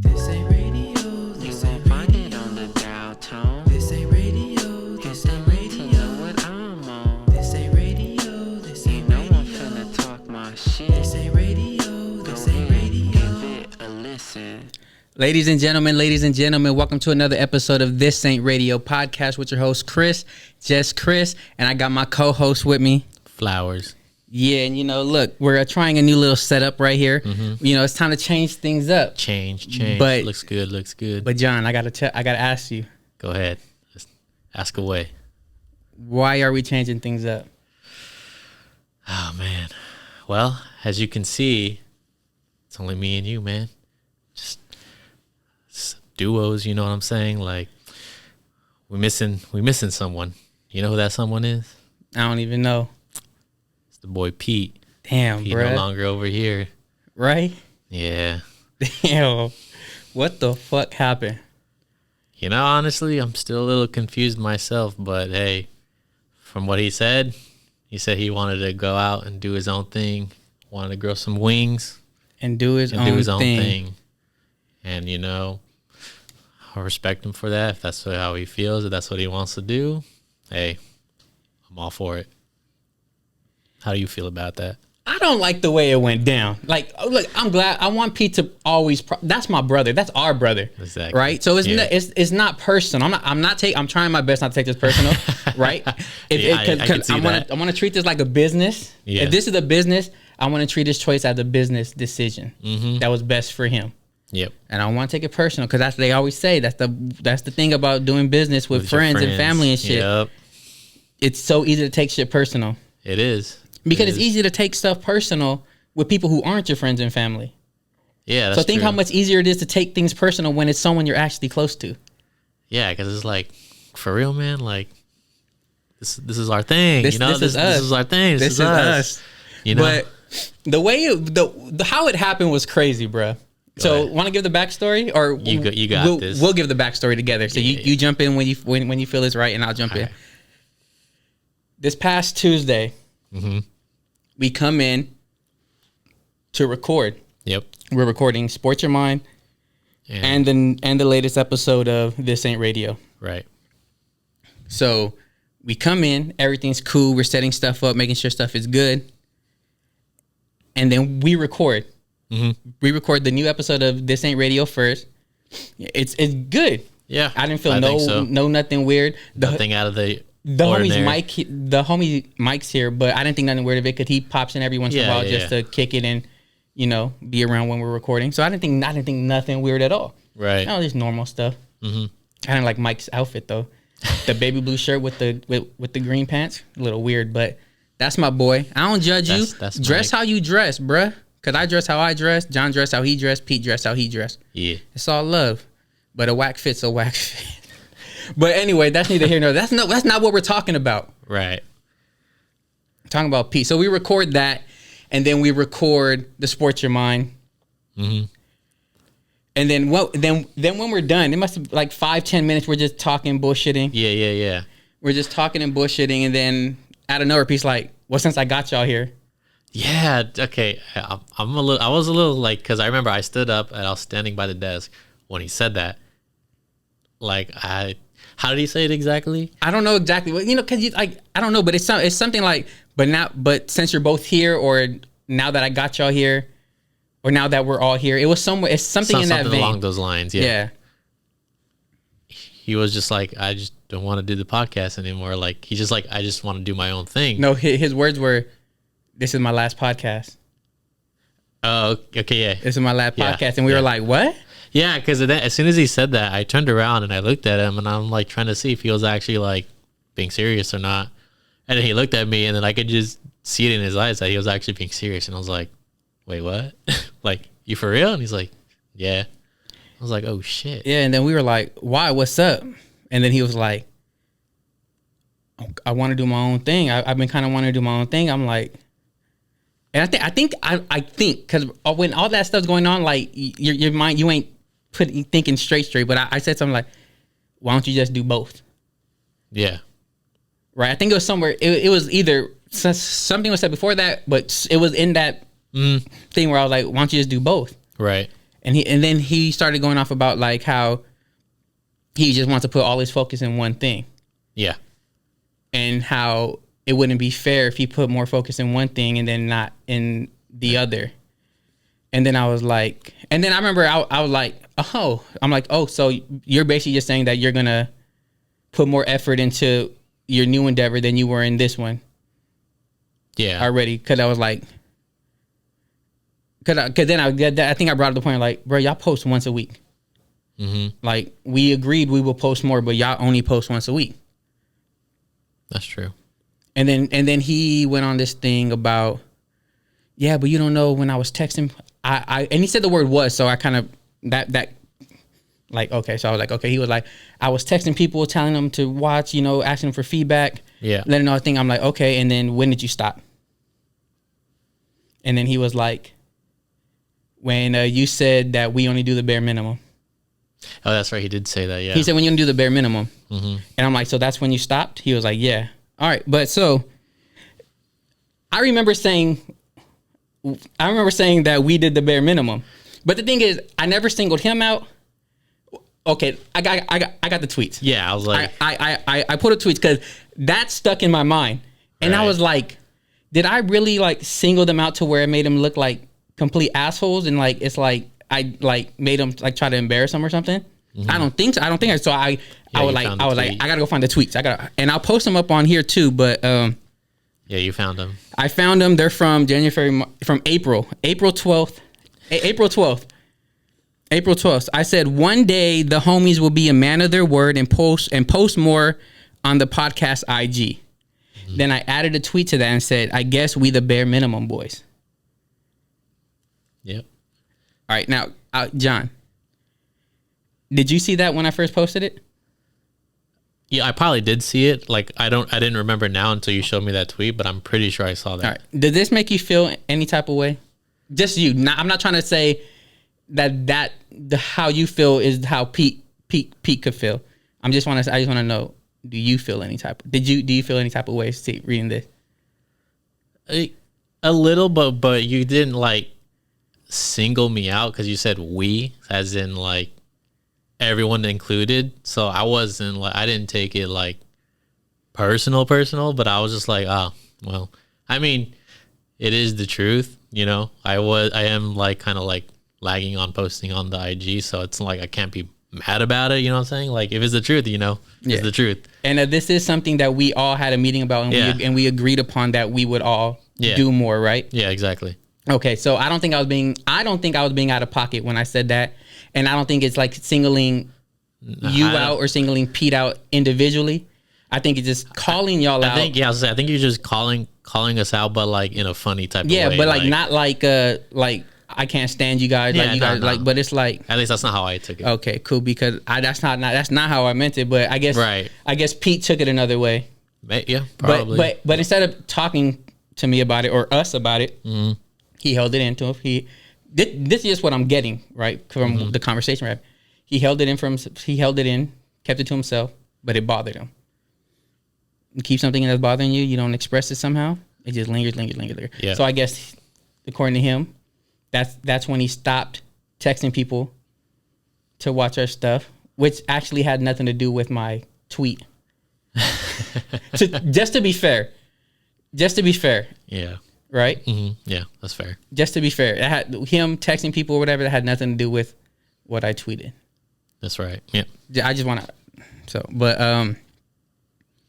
This ain't radio. This ain't find it on the dial tone. This ain't radio. This ain't radio. What I'm on. This ain't radio. This You ain't know I'm radio. finna talk my shit. This ain't radio. Go This ain't ahead, radio. give it a listen. Ladies and gentlemen, welcome to another episode of This Ain't Radio podcast with your host, Chris, just Chris, and I got my co-host with me. Flowers. Yeah, and look, we're trying a new little setup right here. It's time to change things up. Change. But- looks good. But John, I gotta ask you, Go ahead. Just ask away. why are we changing things up? Oh, man. Well, as you can see, it's only me and you, man. Just duos, you know what I'm saying? Like, we missing someone. You know who that someone is? I don't even know. It's the boy Pete. Damn, Pete bro. no longer over here. Right? Yeah. Damn. What the fuck happened? You know, honestly, I'm still a little confused myself, but hey, from what he said he wanted to go out and do his own thing, wanted to grow some wings And do his and own do his own thing. thing. And, I respect him for that. If that's how he feels, if that's what he wants to do, hey, I'm all for it. How do you feel about that? I don't like the way it went down. Like, look, I'm glad. I want Pete to always. That's my brother. That's our brother. Exactly. Right. So it's Yeah. it's not personal. I'm trying my best not to take this personal. Right. Yeah, I can see that. I want to treat this like a business. Yeah. If this is a business, I want to treat his choice as a business decision that was best for him. Yep. And I don't want to take it personal because that's what they always say. That's the thing about doing business with your friends and family and shit. Yep. It's so easy to take shit personal. It is. Because It it's is. easy to take stuff personal with people who aren't your friends and family. Yeah, that's So think true. how much easier it is to take things personal when it's someone you're actually close to. Yeah, because it's like, for real, man, like, this is our thing. This- you know, this is us. This is our thing. This is us. You know? But the way the how it happened was crazy, bruh. So ahead. want to give the backstory, or You got we'll, this. We'll give the backstory together. So Yeah. you jump in when you feel it's right, and I'll jump in. Alright. This past Tuesday, we come in to record. Yep. We're recording Sports Your Mind and the latest episode of This Ain't Radio. Right. So we come in, everything's cool. We're setting stuff up, making sure stuff is good. And then we record. We record the new episode of This Ain't Radio first. It's good. Yeah. I didn't feel think so. nothing weird. Nothing out of the homie ordinary. Mike's here, but I didn't think nothing weird of it because he pops in every once in a Yeah, while yeah, just yeah. to kick it and be around when we're recording. So I didn't think nothing weird at all. Right. No, just normal stuff. I didn't like Mike's outfit though. The baby blue shirt with the green pants, a little weird, but that's my boy. I don't judge you. That's dress Mike. how you dress, bruh. Cause I dress how I dress. John dress how he dress. Pete dress how he dress. Yeah. It's all love. But a whack fit's a whack fit. But anyway, that's neither here nor there. That's not what we're talking about. Right. I'm talking about Pete. So we record that, and then we record the Sports Your Mind. And then then when we're done, it must have like 5-10 minutes. We're just talking bullshitting. Yeah. We're just talking and bullshitting, and then out of nowhere, Pete's like, "Well, since I got y'all here." Yeah. Okay. I was a little like, because I remember I stood up and I was standing by the desk when he said that. Like, how did he say it exactly? I don't know exactly what because I don't know, but it's something like, but since you're both here, or now that I got y'all here, or now that we're all here, it was somewhere. It's something in that Something vein. along those lines. Yeah. He was just like, I just don't want to do the podcast anymore. Like, he's just like, I just want to do my own thing. No, his words were, "This is my last podcast. Oh, okay, yeah. This is my last Yeah, podcast," and we were like, "What?" Yeah, because as soon as he said that, I turned around and I looked at him, and I'm like trying to see if he was actually like being serious or not. And then he looked at me, and then I could just see it in his eyes that he was actually being serious. And I was like, wait, what? Like, you for real? And he's like, yeah. I was like, oh, shit. Yeah, and then we were like, "Why? What's up?" And then he was like, "I want to do my own thing. I've been kind of wanting to do my own thing." I'm like, and I think because when all that stuff's going on, like your mind, you ain't thinking straight. But I said something like, "Why don't you just do both?" Yeah. Right? I think it was somewhere. It was either something was said before that, but it was in that thing where I was like, "Why don't you just do both?" Right. and then he started going off about like how he just wants to put all his focus in one thing, Yeah. and how it wouldn't be fair if he put more focus in one thing and then not in the other. And then I was like, and then I remember I was like, oh, so you're basically just saying that you're gonna put more effort into your new endeavor than you were in this one Yeah. already. Because I was like, because then I think I brought up the point like, bro, y'all post once a week. Like we agreed we will post more, but y'all only post once a week. That's true. And then he went on this thing about, yeah, but you don't know when I was texting. And he said the word was, so I kind of that like, okay, so I was like, okay. He was like, I was texting people, telling them to watch, asking them for feedback, Yeah. letting them know a thing. I'm like, okay. And then when did you stop? And then he was like, when you said that we only do the bare minimum. Oh, that's right. He did say that. Yeah. He said when you only do the bare minimum. And I'm like, so that's when you stopped? He was like, yeah. All right. But so I remember saying that we did the bare minimum. But the thing is, I never singled him out. Okay, I got the tweets. Yeah, I was like, I put a tweet because that stuck in my mind, and I Right. was like, did I really like single them out to where it made them look like complete assholes, and like it's like I like made them like try to embarrass them or something? I don't think so. So I was like, found the tweet. I gotta go find the tweets. And I'll post them up on here too. But yeah, you found him. I found them. They're from April 12th. April 12th. I said one day the homies will be a man of their word and post more on the podcast IG. Then I added a tweet to that and said, I guess we the bare minimum boys. Yep. All right, now John, did you see that when I first posted it? Yeah, I probably did see it. Like, I didn't remember now until you showed me that tweet, but I'm pretty sure I saw that. All right. Did this make you feel any type of way? Just you. I'm not trying to say that how you feel is how Pete could feel. I just want to know, do you feel any type? Do you feel any type of way reading this? A little, but you didn't like single me out because you said we, as in like everyone included. So I wasn't like, I didn't take it like personal, but I was just like, oh, well, I mean, it is the truth, I am like kind of like lagging on posting on the IG, so it's like I can't be mad about it, you know what I'm saying? Like if it's the truth, it's the truth. And this is something that we all had a meeting about, and we agreed upon that we would all do more, right? Yeah, exactly. Okay, so I don't think I was being out of pocket when I said that, and I don't think it's like singling you out or singling Pete out individually. I think it's just calling y'all out. I think you're just calling us out, but like in a funny type of way. Yeah, but like not like I can't stand you guys. Yeah, guys no. like, but it's like, at least that's not how I took it. Okay, cool, because that's not how I meant it. But I guess Right. I guess Pete took it another way. Yeah, probably. But instead of talking to me about it or us about it, he held it into him. This is just what I'm getting right from the conversation we're having. He held it in, kept it to himself, but it bothered him. You keep something that's bothering you, you don't express it somehow, it just lingers. Yeah. So I guess, according to him, that's when he stopped texting people to watch our stuff, which actually had nothing to do with my tweet. Just to be fair. Yeah. Right? Yeah, that's fair. Just to be fair. It had him texting people or whatever that had nothing to do with what I tweeted. That's right. Yeah. I just want to,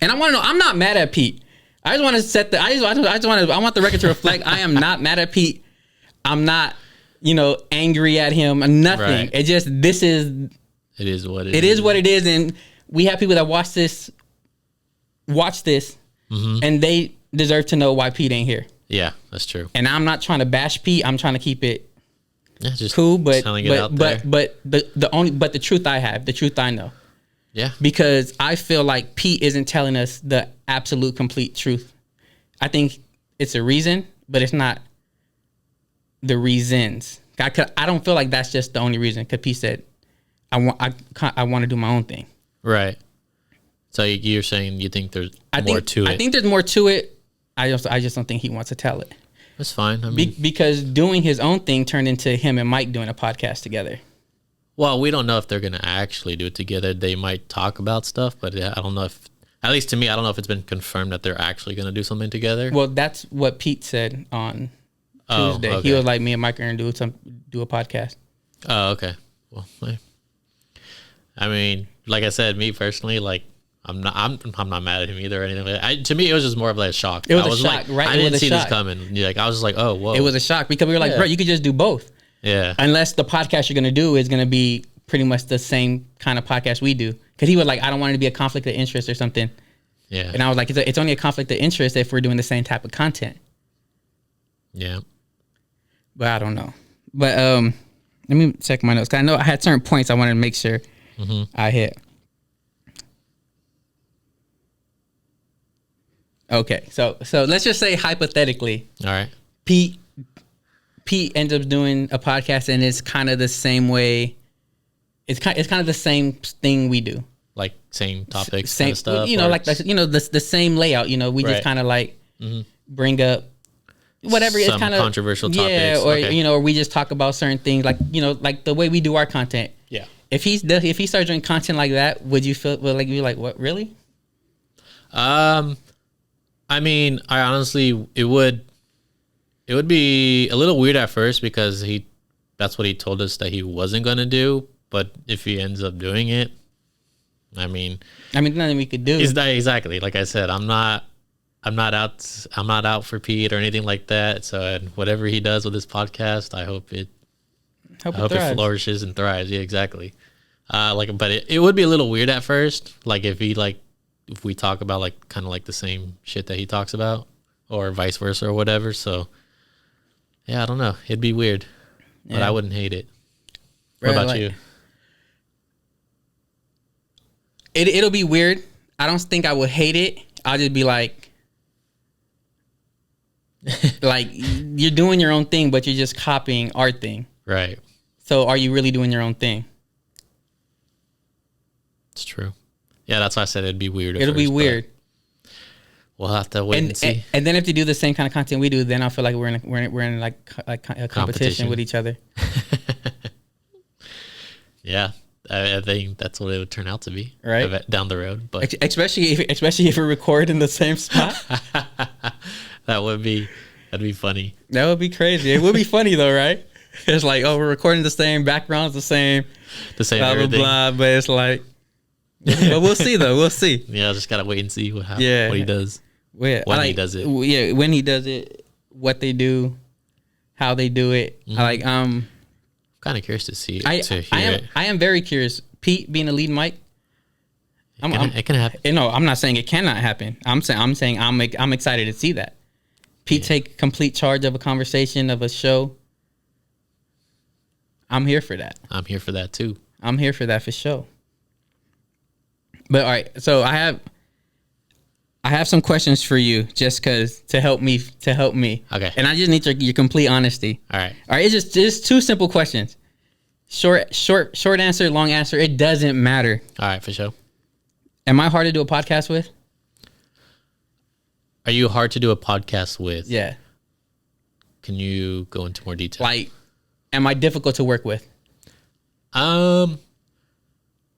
and I want to know, I'm not mad at Pete. I just want to set I want the record to reflect I am not mad at Pete. I'm not, angry at him. Nothing. Right. It just, it is what it is. And we have people that watch this, and they deserve to know why Pete ain't here. Yeah, that's true. And I'm not trying to bash Pete. I'm trying to keep it just cool, but the truth the truth I know. Yeah. Because I feel like Pete isn't telling us the absolute complete truth. I think it's a reason, but it's not the reasons. I don't feel like that's just the only reason. Because Pete said, I want to do my own thing. Right. So you're saying you think there's more to it? I think there's more to it. I just don't think he wants to tell it. It's fine. I mean, because doing his own thing turned into him and Mike doing a podcast together. well, we don't know if they're gonna actually do it together. They might talk about stuff, but I don't know if, at least to me, I don't know if it's been confirmed that they're actually gonna do something together. Well, that's what Pete said on Tuesday. okay. He was like, me and Mike are gonna do a podcast. Oh, okay. Well, I mean, like I said, me personally, like I'm not mad at him either or anything like that. To me, it was just more of like a shock. It was I a was shock, like, right? I It was didn't a see shock. this coming. Like I was just like, oh, whoa. It was a shock because we were like, Yeah. bro, you could just do both. Yeah. Unless the podcast you're gonna do is gonna be pretty much the same kind of podcast we do. Because he was like, I don't want it to be a conflict of interest or something. Yeah. And I was like, it's only a conflict of interest if we're doing the same type of content. Yeah. But I don't know. But let me check my notes. 'Cause I know I had certain points I wanted to make sure I hit. Okay, so let's just say hypothetically, All right. Pete ends up doing a podcast and it's kind of the same way. It's kind of the same thing we do. Like same topics, Same kind of stuff. you know, or like it's the same layout. You know, we just Right. kind of like bring up whatever it's some kind of controversial yeah, topics. or Okay. or we just talk about certain things, like like the way we do our content. Yeah. If he starts doing content like that, would you feel like you're like, what, really? I mean, I honestly, it would be a little weird at first because that's what he told us that he wasn't gonna do. But if he ends up doing it, I mean, Nothing we could do. exactly like I said, I'm not out for Pete or anything like that. So and whatever he does with this podcast, I hope it thrives. flourishes and thrives. Yeah, exactly. But it would be a little weird at first, like if we talk about like kind of like the same shit that he talks about, or vice versa or whatever. So yeah, I don't know. It'd be weird, but Yeah. I wouldn't hate it. What Right, about like- you? It'll be weird. I don't think I would hate it. I'll just be like you're doing your own thing, but you're just copying our thing. Right. So are you really doing your own thing? It's true. Yeah, that's why I said it'd be weird. It'll be weird. We'll have to wait and see. And then if they do the same kind of content we do, then I feel like we're in like a competition with each other. Yeah, I think that's what it would turn out to be, Right. down the road. But Especially if we record in the same spot. that'd be funny. That would be crazy. It would be funny though, right? It's like, oh, we're recording the same backgrounds, the same The same blah blah everything. blah. But it's like, but we'll see though. We'll see. Yeah, just gotta wait and see what Yeah. what he does. Yeah, When he does it. Yeah, when he does it, what they do, how they do it. I like Kind of curious to see I to hear it. am very curious. Pete being a lead mic. It can happen. No, I'm not saying it cannot happen. I'm saying I'm excited to see that. Pete take complete charge of a conversation, of a show. I'm here for that. I'm here for that too. I'm here for that for sure. But all right, so I have some questions for you, just cause to help me. Okay. And I just need your complete honesty. All right. All right, it's just two simple questions. Short answer, long answer. It doesn't matter. All right, for sure. Am I hard to do a podcast with? Are you hard to do a podcast with? Yeah. Can you go into more detail? Like, am I difficult to work with?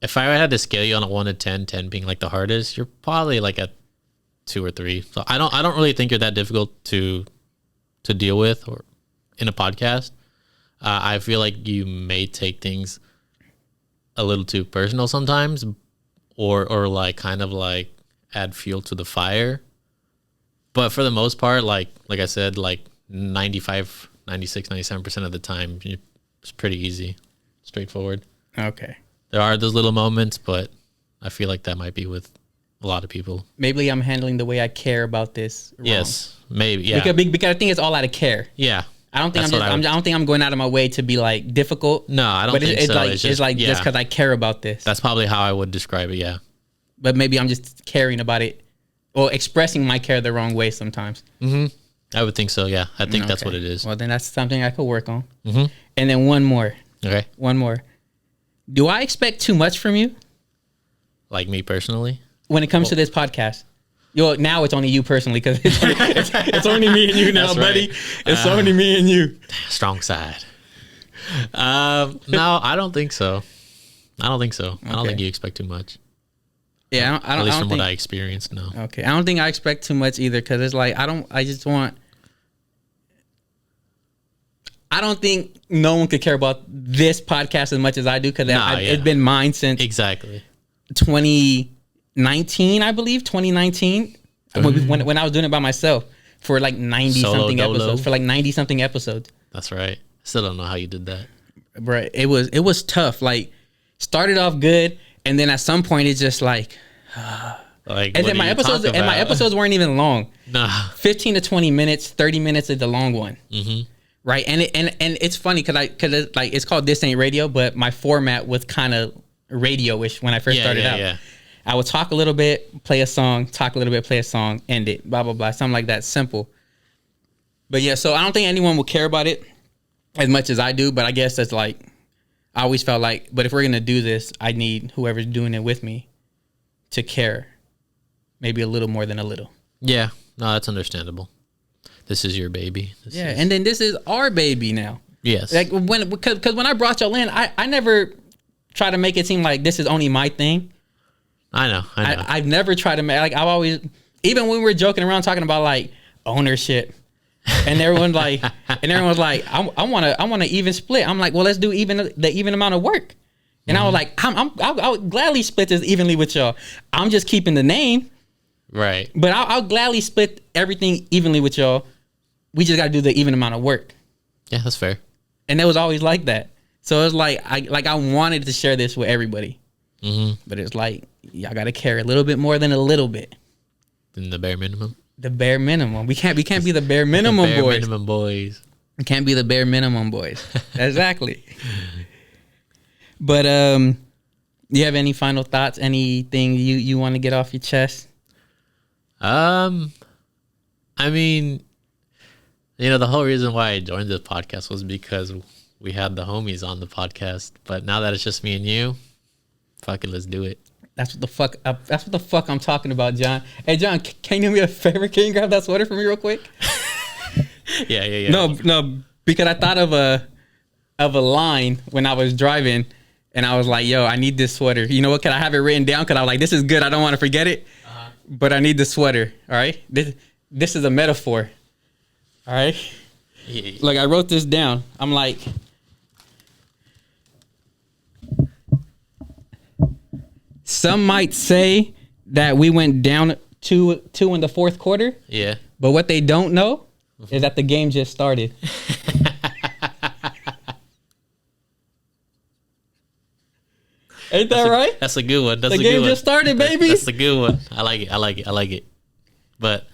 If I had to scale you on a 1 to 10, 10 being like the hardest, you're probably like a 2 or 3. So I don't really think you're that difficult to deal with or in a podcast. I feel like you may take things a little too personal sometimes, or like kind of like add fuel to the fire. But for the most part, like I said, like 95, 96, 97% of the time, it's pretty easy, straightforward. Okay. There are those little moments, but I feel like that might be with a lot of people. Maybe I'm handling the way I care about this wrong. Yes, maybe. Yeah. Because I think it's all out of care. Yeah. I don't think That's what I I don't think I'm going out of my way to be like difficult. No, I don't But think it's so. like It's just yeah. because I care about this. That's probably how I would describe it. Yeah. But maybe I'm just caring about it or expressing my care the wrong way sometimes. I would think so. Yeah. I think that's Okay. what it is. Well, then that's something I could work on. Mhm. And then one more. Okay. Do I expect too much from you Like me personally. when it comes to this podcast? Yo, now it's only you personally because it's only me and you now, That's buddy. right. It's only me and you. Strong side. No, I don't think so. I don't Okay. think you expect too much. Yeah, I At don't least think, from what I experienced, no. okay, I don't think I expect too much either because it's like I don't think no one could care about this podcast as much as I do because it's been mine since Exactly. 2019, I believe, 2019 when I was doing it by myself for like 90 Solo something dolo. episodes, for like 90 something episodes. That's right. Still don't know how you did that. Right. It was tough. Like started off good and then at some point it's just like Like, and then my episodes weren't even long. Nah. 15 to 20 minutes, 30 minutes is the long one. Mm-hmm. Right. And it's funny because it's called This Ain't Radio, but my format was kind of radio-ish when I first started out. Yeah. I would talk a little bit, play a song, talk a little bit, play a song, end it, blah, blah, blah. Something like that. Simple. But yeah, so I don't think anyone will care about it as much as I do. But I guess that's like, I always felt like, but if we're going to do this, I need whoever's doing it with me to care. Maybe a little more than a little. Yeah. No, that's understandable. This is your baby. And then this is our baby now. Yes. Like because when I brought y'all in, I never try to make it seem like this is only my thing. I know. I've never tried to make, like, I've always, even when we were joking around talking about like ownership and everyone's like, I want to even split. I'm like, well, let's do the even amount of work. And I was like, I would gladly split this evenly with y'all. I'm just keeping the name. Right. But I'll gladly split everything evenly with y'all. We just got to do the even amount of work. Yeah, that's fair. And it was always like that. So it was like, I wanted to share this with everybody. Mm-hmm. But it's like, y'all got to care a little bit more than a little bit. In the bare minimum. The bare minimum. We can't be the bare minimum bare boys. minimum boys. We can't be the bare minimum boys. Exactly. But you have any final thoughts? Anything you want to get off your chest? I mean, the whole reason why I joined the podcast was because we had the homies on the podcast. But now that it's just me and you, fuck it, let's do it. That's what the fuck I'm talking about, John. Hey, John, can you do me a favor? Can you grab that sweater for me real quick? Yeah. No, because I thought of a line when I was driving, and I was like, "Yo, I need this sweater." You know what? Can I have it written down? Because I was like, "This is good. I don't want to forget it." But I need the sweater. All right. This is a metaphor. All right. Yeah. Like I wrote this down. I'm like, some might say that we went down 2-2 in the fourth quarter. Yeah. But what they don't know is that the game just started. Ain't that right? That's a good one. That's The a good game one. just started, baby. That's a good one. I like it. But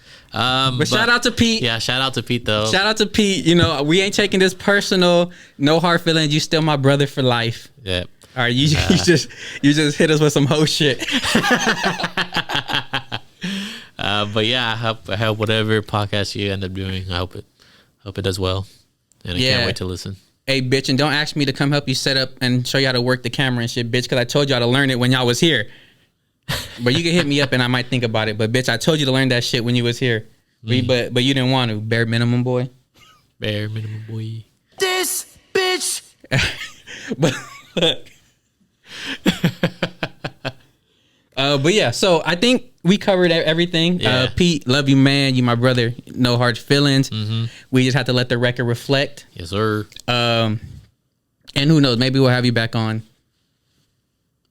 shout out to Pete. Yeah, shout out to Pete though. Shout out to Pete. We ain't taking this personal. No hard feelings. You still my brother for life. Yeah. All right, you just hit us with some hoe shit. But yeah, I hope whatever podcast you end up doing, I hope it does well, and I can't wait to listen. Hey, bitch, and don't ask me to come help you set up and show you how to work the camera and shit, bitch, because I told y'all to learn it when y'all was here. But you can hit me up and I might think about it. But bitch, I told you to learn that shit when you was here. But you didn't want to. Bare minimum boy. Bare minimum boy. This bitch. But look. But yeah, so I think we covered everything. Yeah. Pete, love you, man. You my brother. No hard feelings. Mm-hmm. We just have to let the record reflect. Yes, sir. And who knows? Maybe we'll have you back on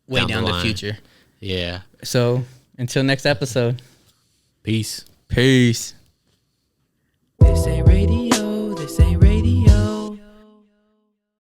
way Down the down the line. future. Yeah. So until next episode. Peace. Peace. This ain't radio. This ain't radio.